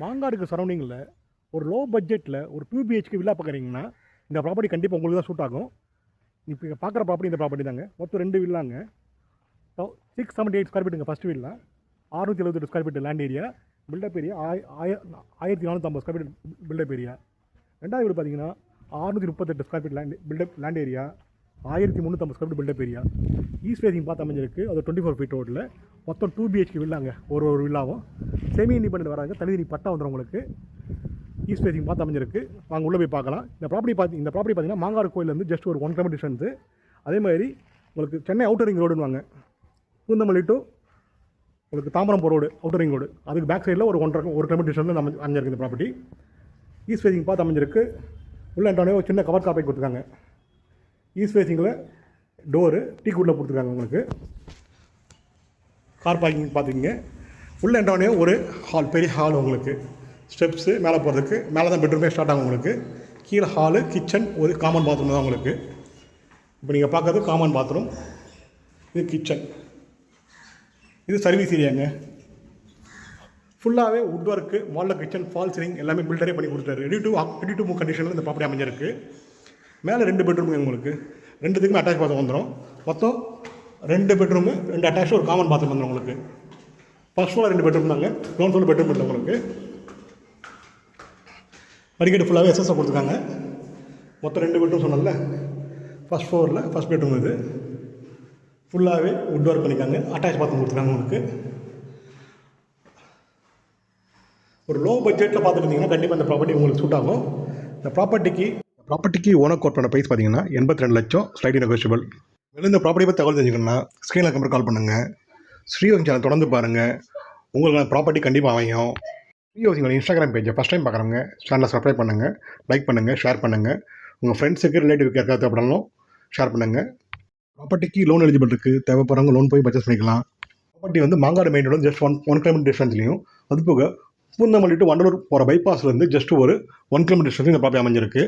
மாங்காடுக்கு சரௌண்டிங்கில் ஒரு லோ பட்ஜெட்டில் ஒரு 2 BHK வில்லா பார்க்குறீங்கன்னா இந்த ப்ராப்பர்ட்டி கண்டிப்பாக உங்களுக்கு தான் சூட் ஆகும். இப்போ இங்கே பார்க்குற ப்ராப்பர்ட்டி இந்த ப்ராப்பர்ட்டி தாங்க. மொத்தம் 2 வில்லாங்க. 678 ஸ்கொயர் ஃபீட்டுங்க first villa. 678 square feet land area. Built up area 1450 square feet built up area. ரெண்டாவது வீடு பார்த்தீங்கன்னா 638 square feet land area. 1350 square feet built up area. East facing பார்த்து அமைஞ்சிருக்கு. அது 24 ஃபீட் ரோட்டில் மொத்தம் 2 BHK வில்லாங்க. ஒரு வில்லாவும் செமி இண்டிபெண்டன்ட் வராங்க. தனித்தனி பட்டா வந்துடும் உங்களுக்கு. ஈஸ்ட் ஃபேசிங் பார்த்து அமைஞ்சிருக்கு. வாங்க உள்ளே போய் பார்க்கலாம். இந்த ப்ராப்பர்ட்டி பார்த்தீங்கன்னா மாங்காடு கோயிலேருந்து ஜஸ்ட் ஒரு 1 கிலோமீட்டர் டிஸ்டன்ஸு. அதே மாதிரி உங்களுக்கு சென்னை அவுட்டர் ரிங் ரோடுன்னு வாங்க. பூந்தமல்லி டு உங்களுக்கு Tambaram road outer ring road. அதுக்கு பேக் சைடில் ஒரு 1 கிலோமீட்டர் டிஸ்டன்ஸில் அமைஞ்சிருக்கு இந்த ப்ராப்பர்ட்டி. ஈஸ்ட் ஃபேசிங் பார்த்து அமைஞ்சிருக்கு. உள்ள என்ட்ரானே ஒரு சின்ன கவர் காப்பை கொடுத்துருக்காங்க. ஈஸ்ட் ஃபேசிங்கில் டோரு டீ கூட்டில் கொடுத்துருக்காங்க உங்களுக்கு. கார் பார்க்கிங் பார்த்துக்கிங்க. உள்ள என்ட்ரானே ஒரு ஹால், பெரிய ஹால் உங்களுக்கு. ஸ்டெப்ஸு மேலே போகிறதுக்கு மேலே தான் பெட்ரூமே ஸ்டார்ட் ஆகும் உங்களுக்கு. கீழே ஹாலு, கிச்சன், ஒரு காமன் பாத்ரூம் தான் உங்களுக்கு. இப்போ நீங்கள் பார்க்குறது காமன் பாத்ரூம். இது கிச்சன். இது சர்வீஸ் ஏரியாங்க. ஃபுல்லாகவே would work, model kitchen, fall ceiling எல்லாமே பில்டரே பண்ணி கொடுத்தாரு. ரெடி டு மூவ் கண்டிஷனில் இந்த ப்ராப்பர்ட்டி அமைஞ்சிருக்கு. மேலே 2 பெட்ரூமுங்க உங்களுக்கு. 2த்துக்குமே அட்டாச் பாத்ரூம் வந்துடும். மொத்தம் 2 பெட்ரூமு, 2 அட்டாச், ஒரு காமன் பாத்ரூம் வந்துடும் உங்களுக்கு. ஃபர்ஸ்ட் ஃப்ளோரில் 2 பெட்ரூம் தாங்க. கிரவுண்ட் ஃப்ளோர் பெட்ரூம் இல்லை உங்களுக்கு. படிக்கட்டு ஃபுல்லாகவே எஸ்எஸ்ஸை கொடுத்துருக்காங்க. மொத்தம் 2 பெட்ரூம் சொன்னல. ஃபர்ஸ்ட் ஃப்ளோரில் ஃபர்ஸ்ட் பெட்ரூம் இது. ஃபுல்லாகவே வுட் ஒர்க் பண்ணிக்காங்க. அட்டாச் பாத்ரூம் கொடுத்துருக்காங்க உங்களுக்கு. ஒரு லோ பட்ஜெட்டில் பார்த்துட்டு இருந்தீங்கன்னா கண்டிப்பாக இந்த ப்ராப்பர்ட்டி உங்களுக்கு சூட் ஆகும். இந்த ப்ராப்பர்ட்டிக்கு ஓனர் கோட் பண்ண ப்ரைஸ் பார்த்தீங்கன்னா 82 லட்சம், ஸ்லைட்லி நெகோஷியபிள். மேலும் இந்த ப்ராப்பர்ட்டி பற்றி தகவல் தெரிஞ்சுக்கணும்னா ஸ்க்ரீனில் நம்பர் கால் பண்ணுங்கள். ஸ்ரீஹோசிங் சேனல் தொடர்ந்து பாருங்கள். உங்களுக்கு ப்ராப்பர்ட்டி கண்டிப்பாக அமையும். ஸ்ரீஹோசிங்கோட இன்ஸ்டாகிராம் பேஜை ஃபஸ்ட் டைம் பார்க்குறவங்க சேனலை சப்ஸ்கிரைப் பண்ணுங்கள், லைக் பண்ணுங்கள், ஷேர் பண்ணுங்கள். உங்கள் ஃப்ரெண்ட்ஸுக்கு ரிலேட்டிவ்க்கு யாருக்காவது தேவைப்படணும் ஷேர் பண்ணுங்கள். ப்ராப்பர்ட்டிக்கு லோன் எலிஜிபிள் இருக்குது. தேவைப்படுறவங்க லோன் போய் பர்ச்சேஸ் பண்ணிக்கலாம். ப்ராப்பர்ட்டி வந்து Mangadu main road just 1 kilometre டிஸ்டன்ஸ்லையும், அது போக பூந்தமல்லி டு வண்டலூர் போகிற பைபாஸ்லேருந்து ஜஸ்ட் ஒரு 1 கிலோமீட்டர் டிஸ்டன்ஸ் இந்த ப்ராப்பர்ட்டி அமைஞ்சிருக்கு.